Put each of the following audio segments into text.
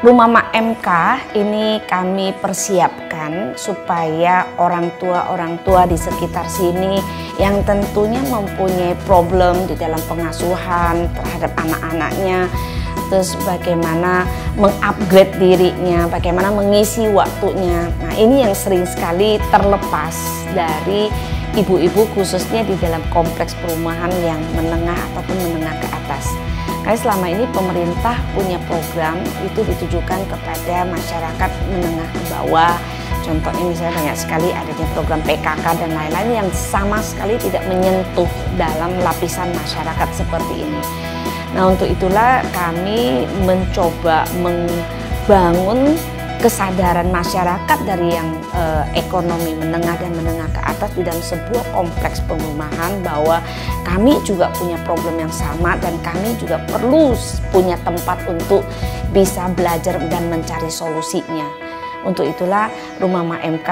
Rumah Mak MK ini kami persiapkan supaya orang tua di sekitar sini yang tentunya mempunyai problem di dalam pengasuhan terhadap anak-anaknya, terus bagaimana mengupgrade dirinya, bagaimana mengisi waktunya. Nah, ini yang sering sekali terlepas dari ibu-ibu khususnya di dalam kompleks perumahan yang menengah ataupun menengah ke atas. Karena selama ini pemerintah punya program itu ditujukan kepada masyarakat menengah ke bawah. Contohnya misalnya banyak sekali adanya program PKK dan lain-lain yang sama sekali tidak menyentuh dalam lapisan masyarakat seperti ini. Nah, untuk itulah kami mencoba membangun kesadaran masyarakat dari yang ekonomi menengah dan menengah ke atas di dalam sebuah kompleks perumahan bahwa kami juga punya problem yang sama dan kami juga perlu punya tempat untuk bisa belajar dan mencari solusinya. Untuk itulah Rumah Mak MK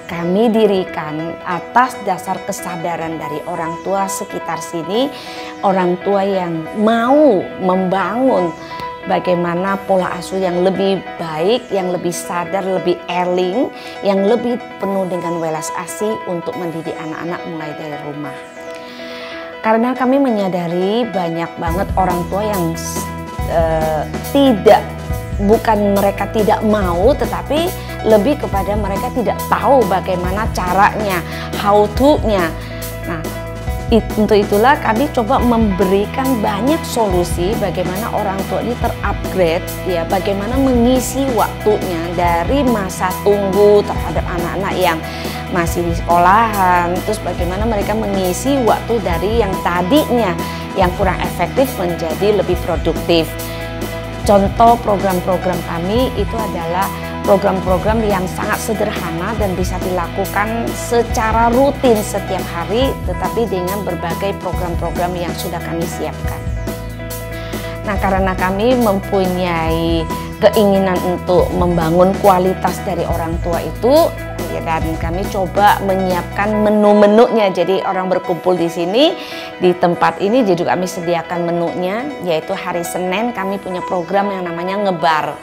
kami dirikan atas dasar kesadaran dari orang tua sekitar sini, orang tua yang mau membangun bagaimana pola asuh yang lebih baik, yang lebih sadar, lebih eling, yang lebih penuh dengan welas asih untuk mendidik anak-anak mulai dari rumah. Karena kami menyadari banyak banget orang tua yang bukan mereka tidak mau, tetapi lebih kepada mereka tidak tahu bagaimana caranya, how to-nya. Nah, untuk itulah kami coba memberikan banyak solusi bagaimana orang tua ini terupgrade, ya, bagaimana mengisi waktunya dari masa tunggu terhadap anak-anak yang masih di sekolahan, terus bagaimana mereka mengisi waktu dari yang tadinya yang kurang efektif menjadi lebih produktif. Contoh program-program kami itu adalah program-program yang sangat sederhana dan bisa dilakukan secara rutin setiap hari, tetapi dengan berbagai program-program yang sudah kami siapkan. Nah, karena kami mempunyai keinginan untuk membangun kualitas dari orang tua itu, ya, dan kami coba menyiapkan menu-menunya. Jadi orang berkumpul di sini, di tempat ini juga kami sediakan menunya, yaitu hari Senin kami punya program yang namanya ngebar.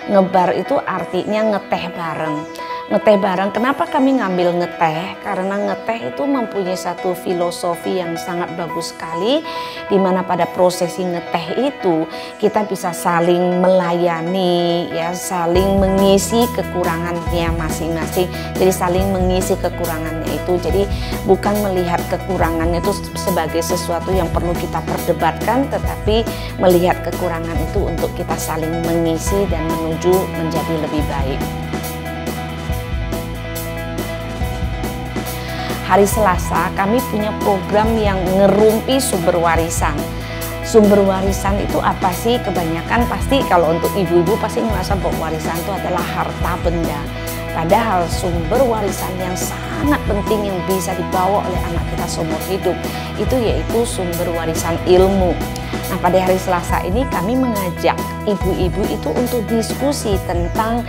Ngebar itu artinya ngeteh bareng. Ngeteh bareng, kenapa kami ngambil ngeteh? Karena ngeteh itu mempunyai satu filosofi yang sangat bagus sekali, di mana pada prosesi ngeteh itu kita bisa saling melayani, ya, saling mengisi kekurangannya masing-masing. Jadi saling mengisi kekurangannya itu. Jadi bukan melihat kekurangannya itu sebagai sesuatu yang perlu kita perdebatkan, tetapi melihat kekurangan itu untuk kita saling mengisi dan menuju menjadi lebih baik. Hari Selasa kami punya program yang ngerumpi sumber warisan. Sumber warisan itu apa sih? Kebanyakan pasti kalau untuk ibu-ibu pasti merasa bahwa warisan itu adalah harta benda. Padahal sumber warisan yang sangat penting yang bisa dibawa oleh anak kita seumur hidup itu yaitu sumber warisan ilmu. Nah, pada hari Selasa ini kami mengajak ibu-ibu itu untuk diskusi tentang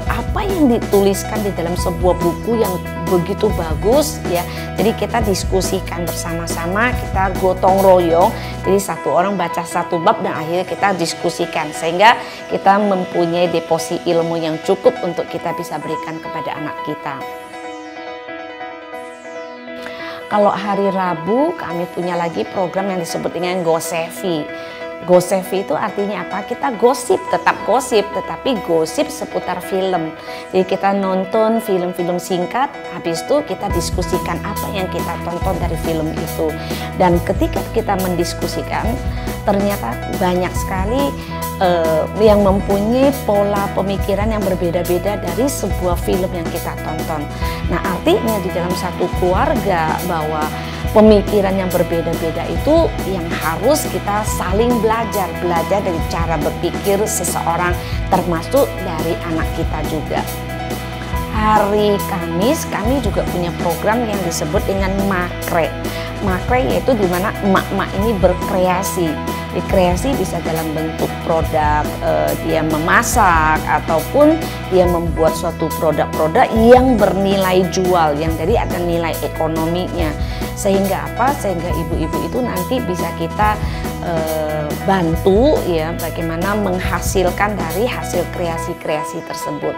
apa yang dituliskan di dalam sebuah buku yang begitu bagus, ya. Jadi kita diskusikan bersama-sama, kita gotong royong. Jadi satu orang baca satu bab dan akhirnya kita diskusikan sehingga kita mempunyai deposito ilmu yang cukup untuk kita bisa berikan kepada anak kita. Kalau hari Rabu kami punya lagi program yang disebut dengan Gosevi. Gosevi itu artinya apa? Kita gosip, tetap gosip, tetapi gosip seputar film. Jadi kita nonton film-film singkat, habis itu kita diskusikan apa yang kita tonton dari film itu. Dan ketika kita mendiskusikan, ternyata banyak sekali yang mempunyai pola pemikiran yang berbeda-beda dari sebuah film yang kita tonton. Nah, artinya di dalam satu keluarga bahwa pemikiran yang berbeda-beda itu yang harus kita saling belajar dari cara berpikir seseorang, termasuk dari anak kita juga. Hari Kamis kami juga punya program yang disebut dengan Makre. Makre yaitu di mana emak-emak ini berkreasi. Kreasi bisa dalam bentuk produk, dia memasak ataupun dia membuat suatu produk-produk yang bernilai jual, yang jadi ada nilai ekonominya. Sehingga apa? Sehingga ibu-ibu itu nanti bisa kita bantu ya bagaimana menghasilkan dari hasil kreasi-kreasi tersebut.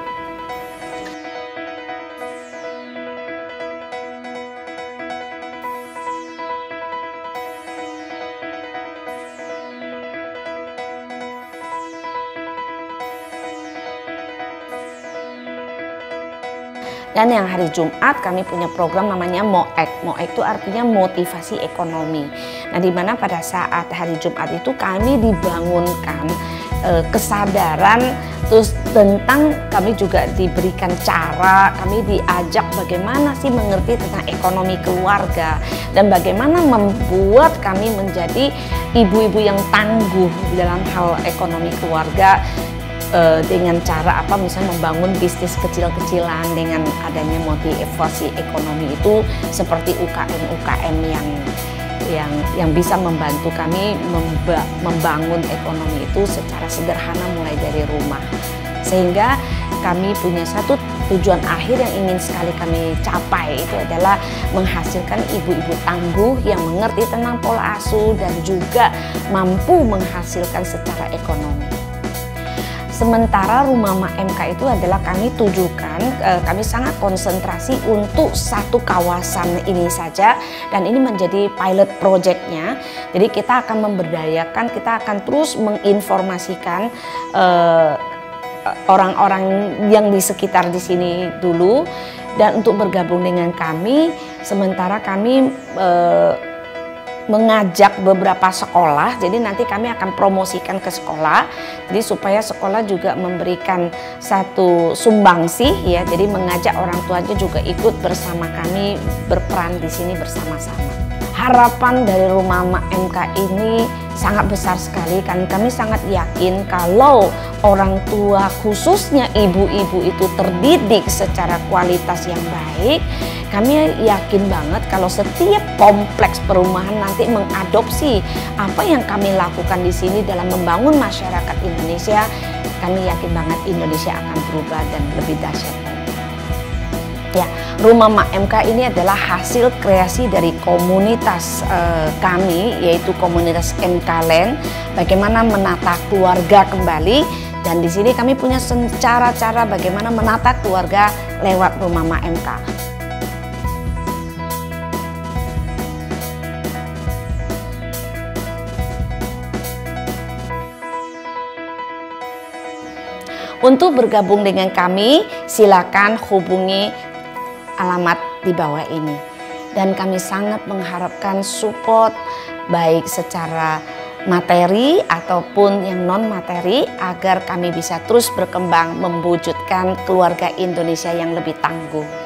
Dan yang hari Jumat kami punya program namanya MOEK. MOEK itu artinya motivasi ekonomi. Nah, di mana pada saat hari Jumat itu kami dibangunkan kesadaran, terus tentang kami juga diberikan cara, kami diajak bagaimana sih mengerti tentang ekonomi keluarga dan bagaimana membuat kami menjadi ibu-ibu yang tangguh dalam hal ekonomi keluarga. Dengan cara apa, misalnya membangun bisnis kecil-kecilan dengan adanya motivasi ekonomi itu seperti UKM-UKM yang bisa membantu kami membangun ekonomi itu secara sederhana mulai dari rumah, sehingga kami punya satu tujuan akhir yang ingin sekali kami capai, itu adalah menghasilkan ibu-ibu tangguh yang mengerti tentang pola asuh dan juga mampu menghasilkan secara ekonomi. Sementara Rumah Mak MK itu adalah kami tujukan, kami sangat konsentrasi untuk satu kawasan ini saja, dan ini menjadi pilot projectnya. Jadi kita akan memberdayakan, kita akan terus menginformasikan orang-orang yang di sekitar di sini dulu, dan untuk bergabung dengan kami, sementara kami mengajak beberapa sekolah. Jadi nanti kami akan promosikan ke sekolah, jadi supaya sekolah juga memberikan satu sumbangsih ya, jadi mengajak orang tuanya juga ikut bersama kami berperan di sini bersama-sama. Harapan dari Rumah Mak MK ini sangat besar sekali, kan kami sangat yakin kalau orang tua khususnya ibu-ibu itu terdidik secara kualitas yang baik, kami yakin banget kalau setiap kompleks perumahan nanti mengadopsi apa yang kami lakukan di sini dalam membangun masyarakat Indonesia, kami yakin banget Indonesia akan berubah dan lebih dahsyat. Ya, Rumah Mak MK ini adalah hasil kreasi dari komunitas kami, yaitu komunitas MKland, bagaimana menata keluarga kembali, dan di sini kami punya cara-cara bagaimana menata keluarga lewat Rumah Mak MK. Untuk bergabung dengan kami, silakan hubungi alamat di bawah ini. Dan kami sangat mengharapkan support baik secara materi ataupun yang non materi agar kami bisa terus berkembang mewujudkan keluarga Indonesia yang lebih tangguh.